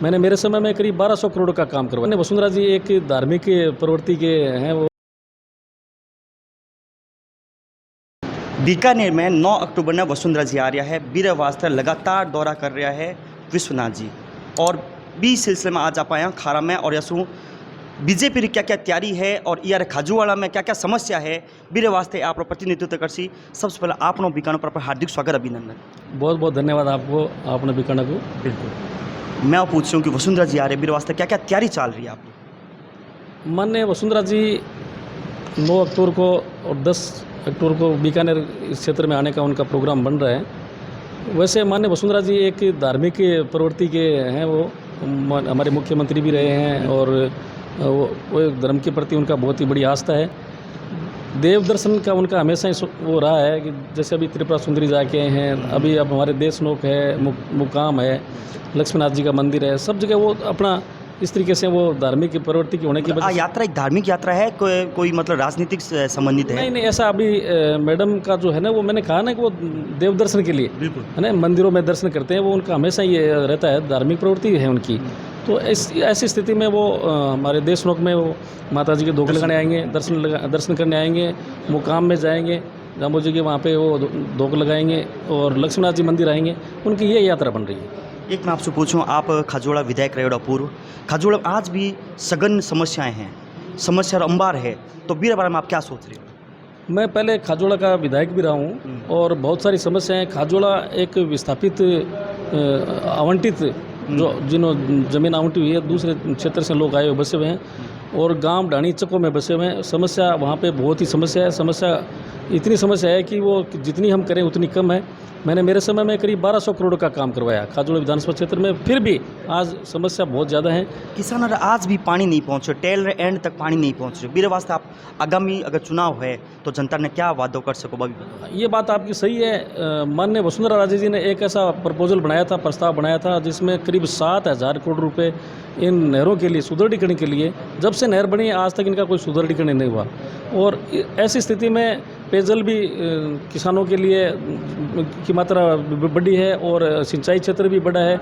मैंने मेरे समय में करीब 1200 करोड़ का काम करवाया। वसुंधरा जी एक धार्मिक प्रवृत्ति के हैं वो। बीकानेर में 9 अक्टूबर ने वसुंधरा जी आ रहा है। बीरे वास्ते लगातार दौरा कर रहा है विश्वनाथ जी और बी सिलसिले में आज आप आया खारा में और यसू बीजेपी की क्या क्या तैयारी है और यार खाजूवाड़ा में क्या क्या समस्या है बीरे वास्ते आप प्रतिनिधित्व कर सी। सबसे पहले आपनो बीकानेर पर हार्दिक स्वागत अभिनंदन। बहुत बहुत धन्यवाद आपको, आपने बीकानेर को। बिल्कुल मैं पूछ रहा हूँ कि वसुंधरा जी आ रहे बीरे वास्ते क्या क्या तैयारी चल रही है आपकी। माननीय वसुंधरा जी 9 अक्टूबर को और 10 अक्टूबर को बीकानेर इस क्षेत्र में आने का उनका प्रोग्राम बन रहा है। वैसे माननीय वसुंधरा जी एक धार्मिक प्रवृत्ति के हैं वो, हमारे मुख्यमंत्री भी रहे हैं और वो धर्म के प्रति उनका बहुत ही बड़ी आस्था है। देव दर्शन का उनका हमेशा ही वो रहा है कि जैसे अभी त्रिपुरा सुंदरी जाके हैं, अभी अब हमारे देशनोक है, मुकाम है, लक्ष्मीनाथ जी का मंदिर है, सब जगह वो अपना इस तरीके से वो धार्मिक प्रवृत्ति की होने की वजह। यात्रा एक धार्मिक यात्रा है, कोई मतलब राजनीतिक संबंधित है? नहीं, ऐसा अभी मैडम का जो है ना वो मैंने कहा ना कि वो देव दर्शन के लिए बिल्कुल है ना, मंदिरों में दर्शन करते हैं, वो उनका हमेशा ये रहता है, धार्मिक प्रवृत्ति है उनकी। तो ऐसी स्थिति में वो हमारे देशनोक में वो माता जी के धोख लगाने आएंगे, दर्शन करने आएंगे, मुकाम में जाएंगे, जाम्बू जी के वहाँ पे वो धोख लगाएंगे और लक्ष्मीनाथ जी मंदिर आएंगे, उनकी ये यात्रा बन रही है। एक मैं आपसे पूछूं, आप खाजोड़ा विधायक रहे हो पूर्व, खाजोड़ा आज भी सघन समस्याएं हैं, समस्या अंबार है, तो बीरे बारे में आप क्या सोच रहे हो? मैं पहले खाजोड़ा का विधायक भी रहा हूँ और बहुत सारी समस्याएं। खाजोड़ा एक विस्थापित आवंटित जो ज़मीन आवंटित हुई है, दूसरे क्षेत्र से लोग आए हुए बसे हुए हैं और गांव ढाणी चक्कों में बसे हुए हैं। समस्या वहाँ पे बहुत ही समस्या है। समस्या इतनी समस्या है कि वो जितनी हम करें उतनी कम है। मैंने मेरे समय में करीब 1200 करोड़ का काम करवाया खाजोड़ा विधानसभा क्षेत्र में, फिर भी आज समस्या बहुत ज़्यादा है। किसान आज भी पानी नहीं पहुँच रहे, टेल एंड तक पानी नहीं पहुँच रहे। बीरे वास्ते आप आगामी अगर चुनाव है तो जनता ने क्या वादों कर सको? ये बात आपकी सही है। माननीय वसुंधरा राजे जी ने एक ऐसा प्रपोजल बनाया था, प्रस्ताव बनाया था, जिसमें करीब 7000 करोड़ रुपए इन नहरों के लिए, सुदृढ़ीकरण के लिए। जब से नहर बनी आज तक इनका कोई सुदृढ़ीकरण नहीं हुआ और ऐसी स्थिति में पेयजल भी किसानों के लिए की मात्रा बड़ी है और सिंचाई क्षेत्र भी बड़ा है,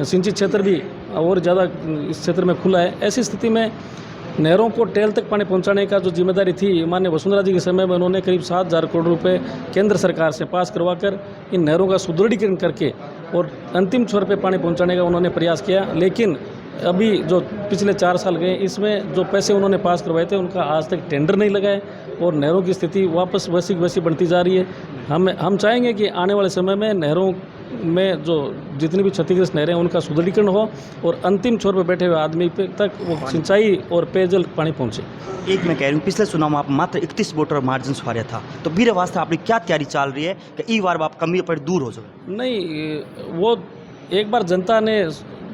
सिंचित क्षेत्र भी और ज़्यादा इस क्षेत्र में खुला है। ऐसी स्थिति में नहरों को टेल तक पानी पहुंचाने का जो जिम्मेदारी थी माननीय वसुंधरा जी के समय में, उन्होंने करीब 7000 करोड़ रुपए केंद्र सरकार से पास करवाकर इन नहरों का सुदृढ़ीकरण करके और अंतिम छोर पे पानी पहुंचाने का उन्होंने प्रयास किया। लेकिन अभी जो पिछले 4 साल गए, इसमें जो पैसे उन्होंने पास करवाए थे उनका आज तक टेंडर नहीं लगाए और नहरों की स्थिति वापस वैसी बढ़ती जा रही है। हम चाहेंगे कि आने वाले समय में नहरों में जो जितनी भी क्षतिग्रस्त नहरें हैं उनका सुदृढ़ीकरण हो और अंतिम छोर पर बैठे हुए आदमी पे तक वो सिंचाई और पेयजल पानी पहुंचे। एक मैं कह रही हूँ, पिछले चुनाव में आप मात्र 31 वोटर मार्जिन से हारे था, तो बीरे वास्ते आपकी क्या तैयारी चल रही है कि इस बार आप कमी पर दूर हो जाए? नहीं, वो एक बार जनता ने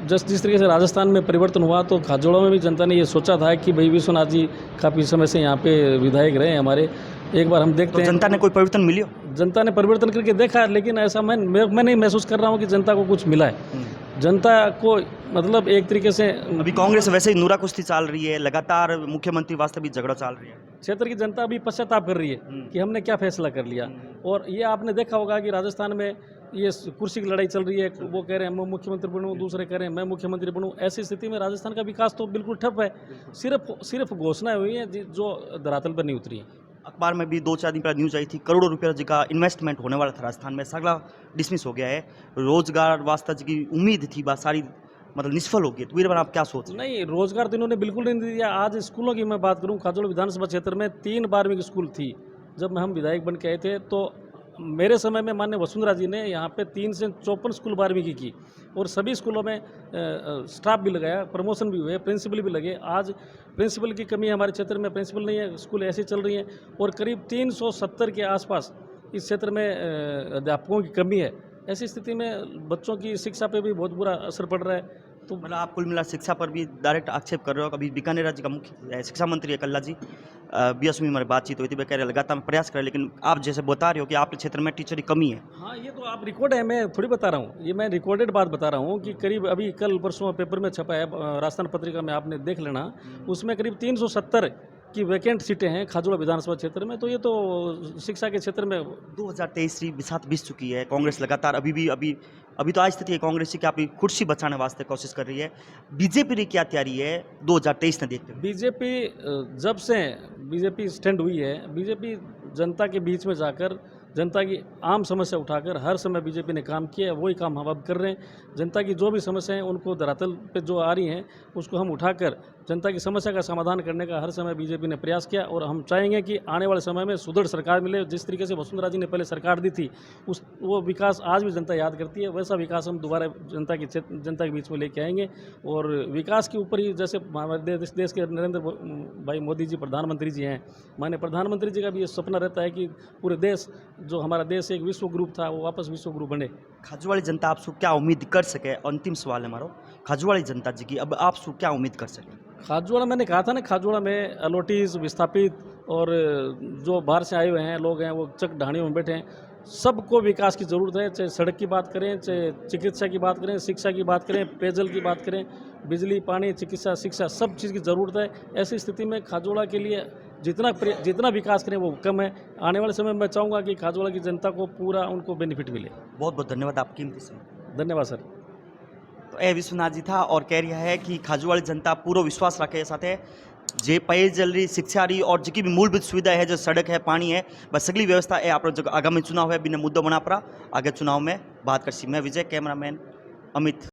जिस तरीके से राजस्थान में परिवर्तन हुआ तो खाजोड़ा में भी जनता ने ये सोचा था कि भाई विश्वनाथ जी काफ़ी समय से यहाँ पे विधायक रहे हैं हमारे, एक बार हम देखते हैं। जनता ने कोई परिवर्तन मिलियो? जनता ने परिवर्तन करके देखा, लेकिन ऐसा मैं नहीं महसूस कर रहा हूँ कि जनता को कुछ मिला है। जनता को मतलब एक तरीके से अभी कांग्रेस वैसे ही नूरा कुश्ती चल रही है, लगातार मुख्यमंत्री वास्ते भी झगड़ा चल रही है। क्षेत्र की जनता भी पश्चाताप कर रही है कि हमने क्या फैसला कर लिया। और ये आपने देखा होगा कि राजस्थान में ये कुर्सी की लड़ाई चल रही है, वो कह रहे हैं मैं मुख्यमंत्री बनूं, दूसरे कह रहे हैं मैं मुख्यमंत्री बनूं। ऐसी स्थिति में राजस्थान का विकास तो बिल्कुल ठप है, सिर्फ घोषणाएं हुई हैं जो धरातल पर नहीं उतरी है। अखबार में भी 2-4 दिन पहले न्यूज आई थी, करोड़ों रुपये जी का इन्वेस्टमेंट होने वाला था राजस्थान में, सगला डिसमिस हो गया है। रोजगार वास्ता जी की उम्मीद थी, बात सारी मतलब निष्फल हो गई। तो आप क्या सोच रहे? नहीं, रोजगार तो इन्होंने बिल्कुल नहीं दिया। आज स्कूलों की मैं बात करूं, खाजोड़ा विधानसभा क्षेत्र में 3 12वीं की स्कूल थी जब हम विधायक बन के आए थे। तो मेरे समय में माननीय वसुंधरा जी ने यहाँ पे 3 से 54 स्कूल 12वीं की और सभी स्कूलों में स्टाफ भी लगाया, प्रमोशन भी हुए, प्रिंसिपल भी लगे। आज प्रिंसिपल की कमी है हमारे क्षेत्र में, प्रिंसिपल नहीं है, स्कूल ऐसे चल रही हैं और करीब 370 के आसपास इस क्षेत्र में अध्यापकों की कमी है। ऐसी स्थिति में बच्चों की शिक्षा पे भी बहुत बुरा असर पड़ रहा है। तो मतलब आप कुल मिला शिक्षा पर भी डायरेक्ट आक्षेप कर रहे हो। अभी बीकानेर राज्य का मुख्य शिक्षा मंत्री है कल्ला जी, BS में हमारी बातचीत हुई थी, वह कह रहे लगातार प्रयास करें, लेकिन आप जैसे बता रहे हो कि आपके क्षेत्र में टीचर की कमी है। हाँ, ये तो आप रिकॉर्ड है, मैं थोड़ी बता रहा हूँ, ये मैं रिकॉर्डेड बात बता रहा हूँ कि करीब अभी कल परसों पेपर में छपा है, राजस्थान पत्रिका में आपने देख लेना, उसमें करीब 370 की वैकेंट सीटें हैं खाजोड़ा विधानसभा क्षेत्र में। तो ये तो शिक्षा के क्षेत्र में 2023 की बिसात बीत चुकी है, कांग्रेस लगातार अभी अभी तो आज स्थिति है कांग्रेस की अपनी कुर्सी बचाने वास्ते कोशिश कर रही है। बीजेपी की क्या तैयारी है 2023 में देखते हुए? बीजेपी जब से बीजेपी स्टैंड हुई है, बीजेपी जनता के बीच में जाकर जनता की आम समस्या उठाकर हर समय बीजेपी ने काम किया है। वही काम हम अब कर रहे हैं। जनता की जो भी समस्या है उनको धरातल पे जो आ रही हैं उसको हम उठाकर जनता की समस्या का समाधान करने का हर समय बीजेपी ने प्रयास किया और हम चाहेंगे कि आने वाले समय में सुदृढ़ सरकार मिले। जिस तरीके से वसुंधरा जी ने पहले सरकार दी थी वो विकास आज भी जनता याद करती है। वैसा विकास हम दोबारा जनता के बीच में लेके आएंगे और विकास के ऊपर ही जैसे हमारे देश के नरेंद्र भाई मोदी जी प्रधानमंत्री जी हैं, माननीय प्रधानमंत्री जी का भी ये सपना रहता है कि पूरे देश जो हमारा देश एक विश्व ग्रुप था वो वापस विश्व ग्रुप बने। खाजूवाड़ी जनता आपसे क्या उम्मीद कर सके? अंतिम सवाल है हमारा, खाजूवाड़ी जनता जी की अब आपसे क्या उम्मीद कर सके? खाजूवाड़ा मैंने कहा था ना, खाजूवाड़ा में अलोटीज विस्थापित और जो बाहर से आए हुए हैं लोग हैं वो चक ढाणियों में बैठे हैं, सबको विकास की ज़रूरत है। चाहे सड़क की बात करें, चाहे चिकित्सा की बात करें, शिक्षा की बात करें, पेयजल की बात करें, बिजली पानी चिकित्सा शिक्षा सब चीज़ की ज़रूरत है। ऐसी स्थिति में खाजूवाड़ा के लिए जितना विकास करें वो कम है। आने वाले समय में मैं चाहूँगा कि खाजूवाड़ा की जनता को पूरा उनको बेनिफिट मिले। बहुत बहुत धन्यवाद आपकी कीमती समय। धन्यवाद सर। तो ए विश्वनाथ जी था और कह रहा है कि खाजूवाड़ी जनता पूरा विश्वास रखे साथ जे पेयजल रही शिक्षा रही और जी भी मूलभूत सुविधा है जो सड़क है पानी है बस सगली व्यवस्था है आप जो आगामी चुनाव है बिना मुद्दों बना पड़ा आगे चुनाव में बात कर सी। मैं विजय, कैमरामैन अमित।